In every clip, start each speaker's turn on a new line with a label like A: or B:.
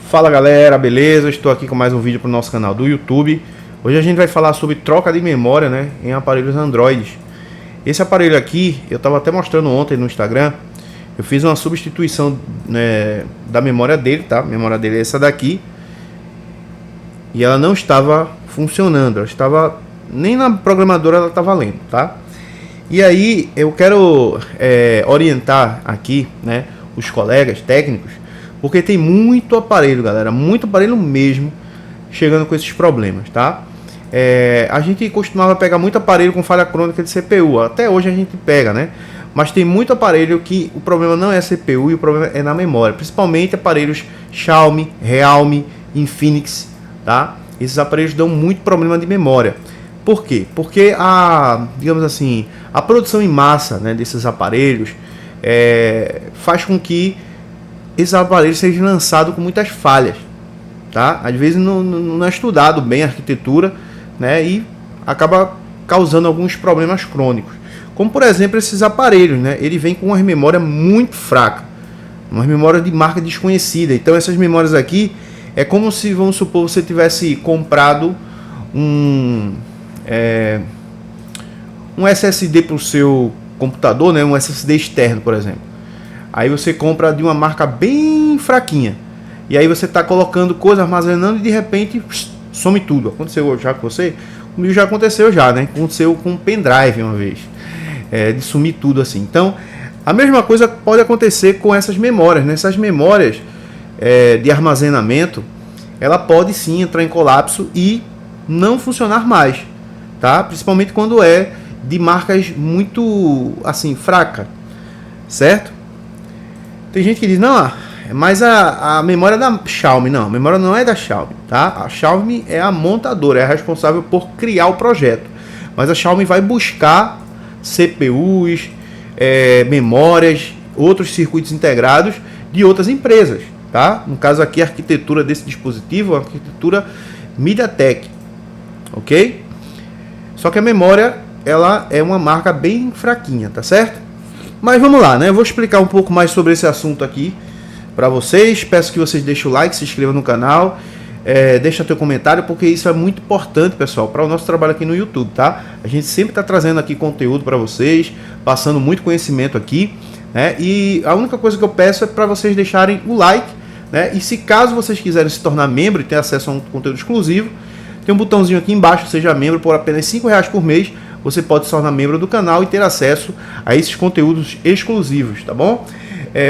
A: Fala galera, beleza? Estou aqui com mais um vídeo para o nosso canal do YouTube. Hoje a gente vai falar sobre troca de memória, né, em aparelhos Android. Esse aparelho aqui, eu estava até mostrando ontem no Instagram. Eu fiz uma substituição, né, da memória dele, tá? A memória dele é essa daqui. E ela não estava funcionando, ela estava... nem na programadora ela estava lendo, tá? E aí eu quero orientar aqui, né, os colegas técnicos, porque tem muito aparelho, galera, muito aparelho mesmo chegando com esses problemas, tá? A gente costumava pegar muito aparelho com falha crônica de CPU, até hoje a gente pega, né? Mas tem muito aparelho que o problema não é a CPU e o problema é na memória, principalmente aparelhos Xiaomi, Realme, Infinix, tá? Esses aparelhos dão muito problema de memória. Por quê? Porque digamos assim, a produção em massa, né, desses aparelhos faz com que esses aparelhos sejam lançados com muitas falhas, tá? Às vezes não é estudado bem a arquitetura, né, e acaba causando alguns problemas crônicos. Como por exemplo esses aparelhos, né? Ele vem com uma memória muito fraca, uma memória de marca desconhecida. Então essas memórias aqui é como se, vamos supor, você tivesse comprado um SSD para o seu computador, né? Um SSD externo, por exemplo. Aí você compra de uma marca bem fraquinha. E aí você está colocando coisa, armazenando e de repente some tudo. Aconteceu já com você? Comigo já aconteceu já, né? Aconteceu com o pendrive uma vez. De sumir tudo assim. Então, a mesma coisa pode acontecer com essas memórias, né? Essas memórias de armazenamento, ela pode sim entrar em colapso e não funcionar mais, tá? Principalmente quando é de marcas muito assim fraca, certo? Tem gente que diz, não, mas a memória é da Xiaomi. Não, a memória não é da Xiaomi, tá? A Xiaomi é a montadora, é a responsável por criar o projeto. Mas a Xiaomi vai buscar CPUs, memórias, outros circuitos integrados de outras empresas, tá? No caso aqui, a arquitetura desse dispositivo é uma arquitetura MediaTek, ok? Só que a memória, ela é uma marca bem fraquinha, tá certo? Mas vamos lá, né? Eu vou explicar um pouco mais sobre esse assunto aqui para vocês. Peço que vocês deixem o like, se inscrevam no canal, deixa teu comentário, porque isso é muito importante, pessoal, para o nosso trabalho aqui no YouTube, tá? A gente sempre está trazendo aqui conteúdo para vocês, passando muito conhecimento aqui, né? E a única coisa que eu peço é para vocês deixarem o like, né? E se caso vocês quiserem se tornar membro e ter acesso a um conteúdo exclusivo, tem um botãozinho aqui embaixo, seja membro, por apenas R$5 por mês. Você pode se tornar membro do canal e ter acesso a esses conteúdos exclusivos, tá bom?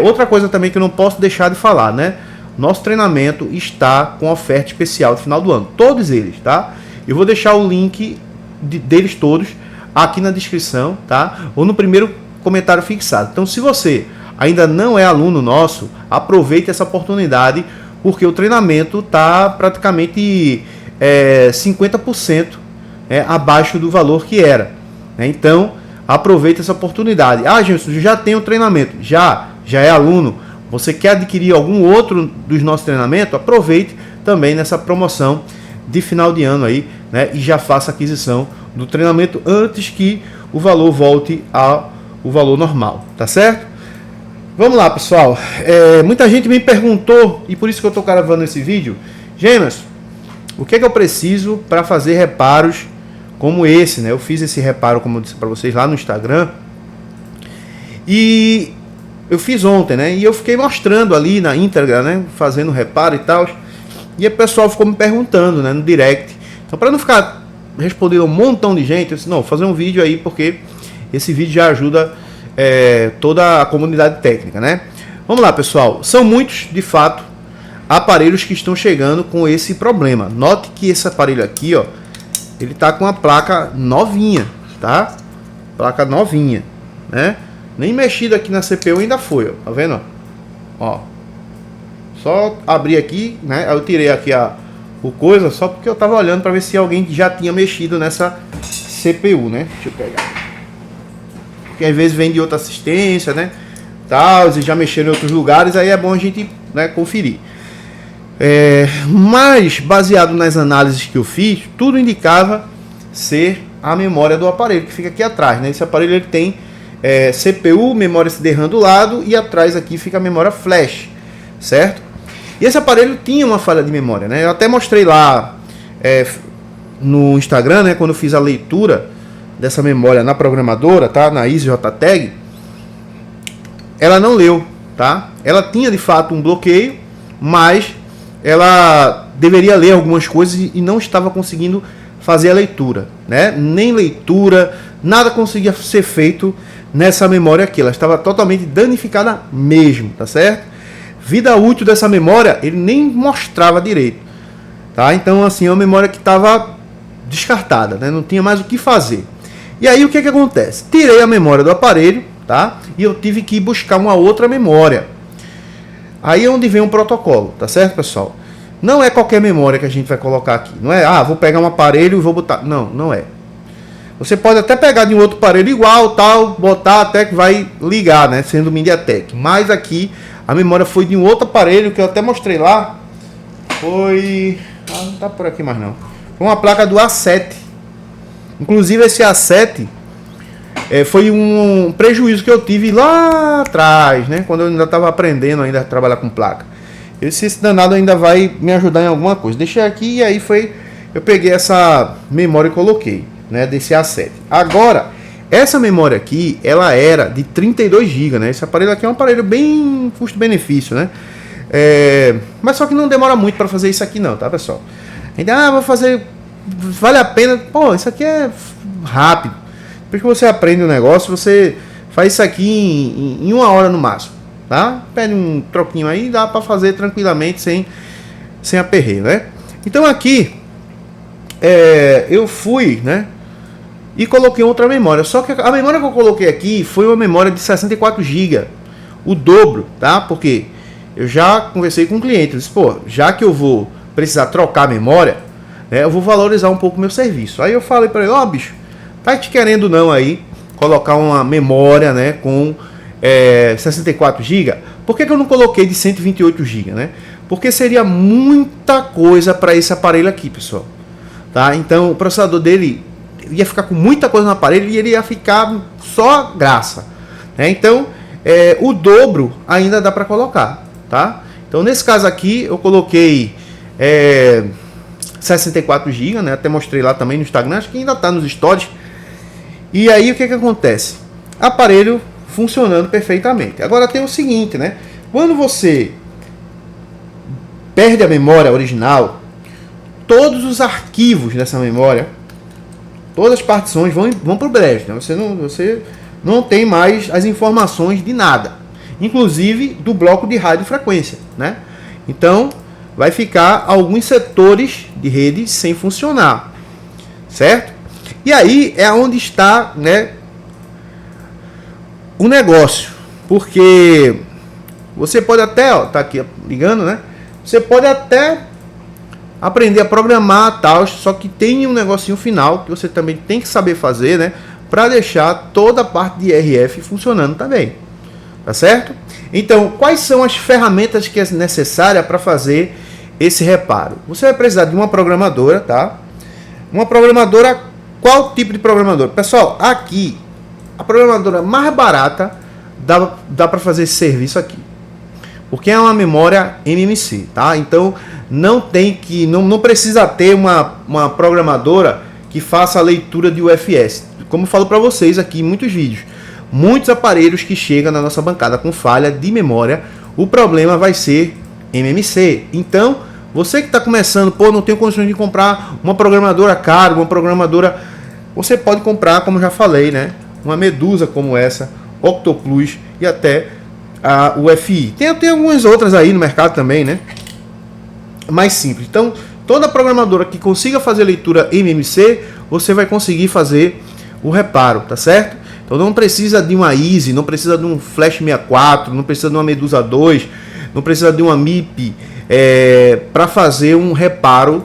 A: Outra coisa também que eu não posso deixar de falar, né? Nosso treinamento está com oferta especial no final do ano, todos eles, tá? Eu vou deixar o link deles todos aqui na descrição, tá? Ou no primeiro comentário fixado. Então, se você ainda não é aluno nosso, aproveite essa oportunidade, porque o treinamento está praticamente 50% abaixo do valor que era, né? Então aproveita essa oportunidade. Gente, já tem o treinamento, já é aluno, você quer adquirir algum outro dos nossos treinamentos, aproveite também nessa promoção de final de ano aí, né? E já faça a aquisição do treinamento antes que o valor volte ao valor normal, tá certo? Vamos lá, pessoal. Muita gente me perguntou, e por isso que eu estou gravando esse vídeo: Gemas, o que é que eu preciso para fazer reparos como esse, né? Eu fiz esse reparo, como eu disse para vocês, lá no Instagram. E eu fiz ontem, né? E eu fiquei mostrando ali na íntegra, né? Fazendo reparo e tal. E o pessoal ficou me perguntando, né? No direct. Então, para não ficar respondendo um montão de gente, eu disse, não, vou fazer um vídeo aí, porque esse vídeo já ajuda toda a comunidade técnica, né? Vamos lá, pessoal. São muitos, de fato, aparelhos que estão chegando com esse problema. Note que esse aparelho aqui, ó, ele tá com a placa novinha, tá? Placa novinha, né? Nem mexido aqui na CPU ainda foi, ó. Tá vendo? Ó. Só abri aqui, né? Eu tirei aqui o coisa só porque eu tava olhando para ver se alguém já tinha mexido nessa CPU, né? Deixa eu pegar. Porque às vezes vem de outra assistência, né? Tal, e já mexeram em outros lugares, aí é bom a gente, né, conferir. Mas baseado nas análises que eu fiz, tudo indicava ser a memória do aparelho que fica aqui atrás, né? Esse aparelho ele tem CPU, memória CD-RAM do lado, e atrás aqui fica a memória flash, certo? E esse aparelho tinha uma falha de memória, né? Eu até mostrei lá no Instagram, né? Quando eu fiz a leitura dessa memória na programadora, tá? Na EasyJTag, ela não leu, tá? Ela tinha de fato um bloqueio, mas ela deveria ler algumas coisas e não estava conseguindo fazer a leitura, né? Nem leitura, nada conseguia ser feito nessa memória aqui. Ela estava totalmente danificada mesmo, tá certo? Vida útil dessa memória, ele nem mostrava direito, tá? Então, assim, é uma memória que estava descartada, né? Não tinha mais o que fazer. E aí, o que acontece? Tirei a memória do aparelho, tá? E eu tive que buscar uma outra memória. Aí é onde vem um protocolo, tá certo, pessoal? Não é qualquer memória que a gente vai colocar aqui. Não é, vou pegar um aparelho e vou botar. Não, não é. Você pode até pegar de um outro aparelho igual, tal, botar até que vai ligar, né? Sendo MediaTek. Mas aqui a memória foi de um outro aparelho que eu até mostrei lá. Foi... não tá por aqui mais não. Foi uma placa do A7. Inclusive esse A7 foi um prejuízo que eu tive lá atrás, né? Quando eu ainda estava aprendendo ainda a trabalhar com placa. Esse danado ainda vai me ajudar em alguma coisa. Deixei aqui e aí eu peguei essa memória e coloquei, né? Desse A7. Agora, essa memória aqui, ela era de 32 GB, né? Esse aparelho aqui é um aparelho bem custo-benefício, né? Mas só que não demora muito para fazer isso aqui não, tá, pessoal? Ainda, vou fazer... Vale a pena... Pô, isso aqui é rápido. Depois que você aprende o negócio, você faz isso aqui em 1 hora no máximo, tá? Pede um troquinho aí, dá para fazer tranquilamente, sem aperreio, né? Então aqui, eu fui, né? E coloquei outra memória. Só que a memória que eu coloquei aqui foi uma memória de 64 GB. O dobro, tá? Porque eu já conversei com o cliente. Eu disse, pô, já que eu vou precisar trocar a memória, né, eu vou valorizar um pouco o meu serviço. Aí eu falei para ele, bicho, tá te querendo não aí colocar uma memória, né, com 64 GB? Por que eu não coloquei de 128 GB, né? Porque seria muita coisa para esse aparelho aqui, pessoal. Tá? Então o processador dele ia ficar com muita coisa no aparelho e ele ia ficar só graça, né? Então o dobro ainda dá para colocar, tá? Então nesse caso aqui eu coloquei 64 GB, né? Até mostrei lá também no Instagram, acho que ainda está nos stories. E aí o que acontece? Aparelho funcionando perfeitamente. Agora tem o seguinte, né? Quando você perde a memória original, todos os arquivos dessa memória, todas as partições vão para o brejo, né? Você não tem mais as informações de nada, inclusive do bloco de radiofrequência, né? Então vai ficar alguns setores de rede sem funcionar, certo? E aí é onde está, né, o negócio, porque você pode até, tá aqui ligando, né? Você pode até aprender a programar tal, só que tem um negocinho final que você também tem que saber fazer, né, para deixar toda a parte de RF funcionando também, tá certo? Então, quais são as ferramentas que é necessária para fazer esse reparo? Você vai precisar de uma programadora, tá? Uma programadora, qual tipo de programadora? Pessoal, aqui a programadora mais barata dá para fazer esse serviço aqui, porque é uma memória MMC, tá? Então não precisa ter uma programadora que faça a leitura de UFS. Como eu falo para vocês aqui em muitos vídeos, muitos aparelhos que chegam na nossa bancada com falha de memória, o problema vai ser MMC. Então você que está começando, não tenho condições de comprar uma programadora cara, uma programadora, você pode comprar, como eu já falei, né, uma Medusa como essa, Octoplus e até a UFI. Tem algumas outras aí no mercado também, né? Mais simples. Então, toda programadora que consiga fazer leitura MMC, você vai conseguir fazer o reparo, tá certo? Então não precisa de uma Easy, não precisa de um Flash 64, não precisa de uma Medusa 2, não precisa de uma MIP para fazer um reparo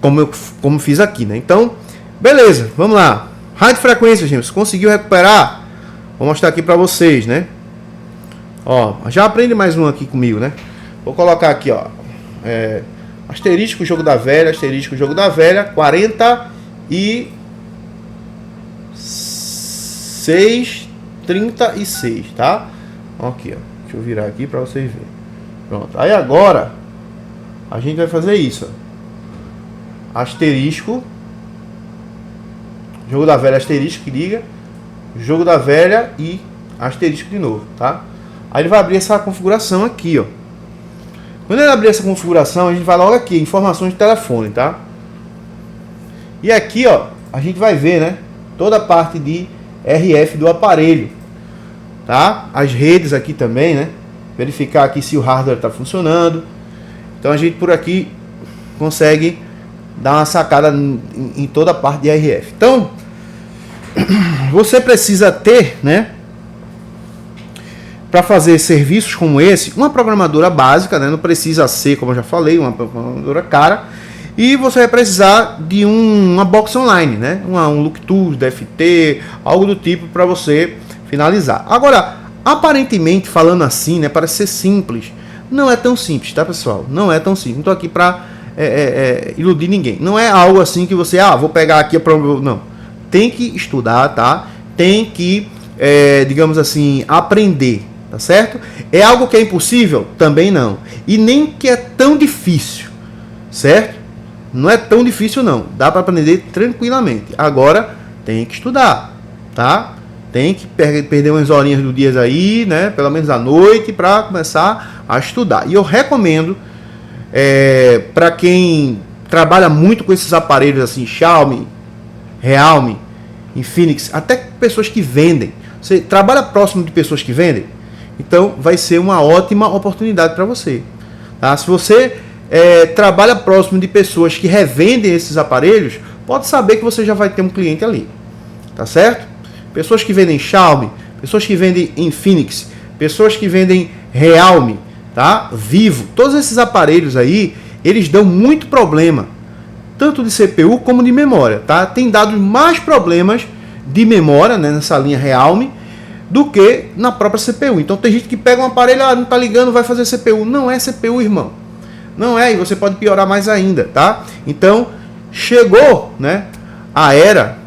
A: como fiz aqui, né? Então, beleza, vamos lá. Radiofrequência, gente, conseguiu recuperar? Vou mostrar aqui para vocês, né? Ó, já aprende mais um aqui comigo, né? Vou colocar aqui, ó, asterisco jogo da velha, 46:36, tá? Aqui, ó. Deixa eu virar aqui para vocês verem. Pronto. Aí agora a gente vai fazer isso, ó. Asterisco, jogo da velha, asterisco, que liga, jogo da velha e asterisco de novo, tá? Aí ele vai abrir essa configuração aqui, ó. Quando ele abrir essa configuração, a gente vai logo aqui, informações de telefone, tá? E aqui, ó, a gente vai ver, né, toda a parte de RF do aparelho, tá? As redes aqui também, né? Verificar aqui se o hardware está funcionando. Então a gente por aqui consegue dar uma sacada em toda a parte de RF. Então, você precisa ter, né, para fazer serviços como esse, uma programadora básica, né? Não precisa ser, como eu já falei, uma programadora cara. E você vai precisar de uma box online, né? Um LookTools, DFT, algo do tipo para você finalizar. Agora, aparentemente falando assim, né? Parece ser simples. Não é tão simples, tá, pessoal? Não é tão simples. Não tô aqui para iludir ninguém. Não é algo assim que você, vou pegar aqui para não. Tem que estudar, tá? Tem que, digamos assim, aprender. Tá certo? É algo que é impossível? Também não. E nem que é tão difícil. Certo? Não é tão difícil não. Dá para aprender tranquilamente. Agora tem que estudar, tá? Tem que perder umas horinhas do dia aí, né? Pelo menos à noite, para começar a estudar. E eu recomendo para quem trabalha muito com esses aparelhos assim, Xiaomi, Realme, Infinix, até pessoas que vendem. Você trabalha próximo de pessoas que vendem? Então vai ser uma ótima oportunidade para você, tá? Se você trabalha próximo de pessoas que revendem esses aparelhos, pode saber que você já vai ter um cliente ali, tá certo? Pessoas que vendem Xiaomi, pessoas que vendem Infinix, pessoas que vendem Realme, tá? Vivo, todos esses aparelhos aí, eles dão muito problema, tanto de CPU como de memória, tá? Tem dado mais problemas de memória, né, nessa linha Realme, do que na própria CPU. Então tem gente que pega um aparelho, não tá ligando, vai fazer CPU. Não é CPU, irmão. Não é, e você pode piorar mais ainda, tá? Então chegou, né, a era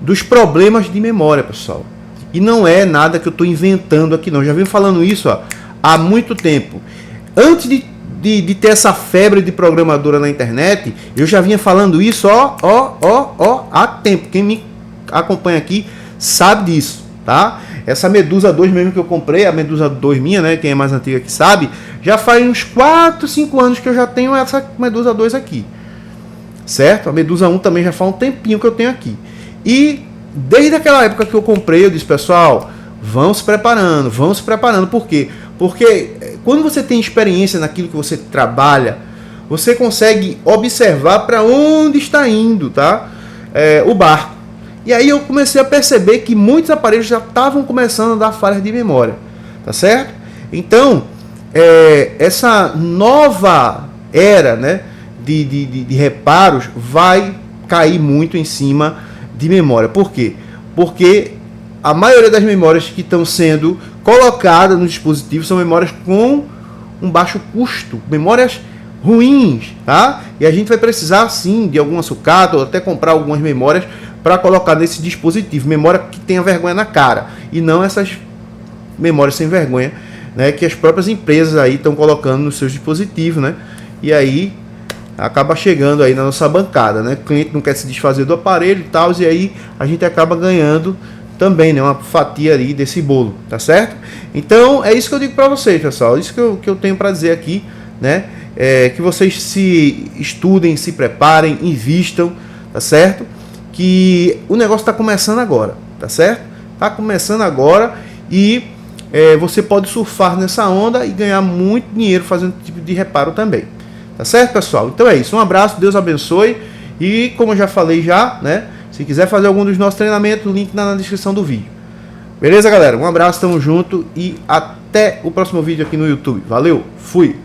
A: dos problemas de memória, pessoal. E não é nada que eu tô inventando aqui não. Já venho falando isso, ó, há muito tempo. Antes de ter essa febre de programadora na internet, eu já vinha falando isso, há tempo. Quem me acompanha aqui sabe disso, tá? Essa Medusa 2 mesmo que eu comprei, a Medusa 2 minha, né? Quem é mais antiga que sabe, já faz uns 4, 5 anos que eu já tenho essa Medusa 2 aqui. Certo? A Medusa 1 também já faz um tempinho que eu tenho aqui. E desde aquela época que eu comprei, eu disse, pessoal, vão se preparando. Por quê? Porque quando você tem experiência naquilo que você trabalha, você consegue observar para onde está indo, tá? O barco. E aí eu comecei a perceber que muitos aparelhos já estavam começando a dar falhas de memória, tá certo? Então, essa nova era, né, de reparos vai cair muito em cima de memória. Por quê? Porque a maioria das memórias que estão sendo colocadas no dispositivo são memórias com um baixo custo, memórias ruins, tá? E a gente vai precisar sim de alguma sucata ou até comprar algumas memórias para colocar nesse dispositivo, memória que tenha vergonha na cara e não essas memórias sem vergonha, né, que as próprias empresas aí estão colocando nos seus dispositivos, né? E aí acaba chegando aí na nossa bancada, né? O cliente não quer se desfazer do aparelho e tal, e aí a gente acaba ganhando também, né, uma fatia ali desse bolo, tá certo? Então é isso que eu digo para vocês, pessoal, isso que eu tenho para dizer aqui, né? Que vocês se estudem, se preparem, invistam, tá certo? Que o negócio está começando agora, tá certo? Está começando agora e você pode surfar nessa onda e ganhar muito dinheiro fazendo esse tipo de reparo também, tá certo, pessoal? Então é isso, um abraço, Deus abençoe e como eu já falei já, né? Se quiser fazer algum dos nossos treinamentos, o link está na descrição do vídeo. Beleza, galera? Um abraço, tamo junto e até o próximo vídeo aqui no YouTube. Valeu, fui!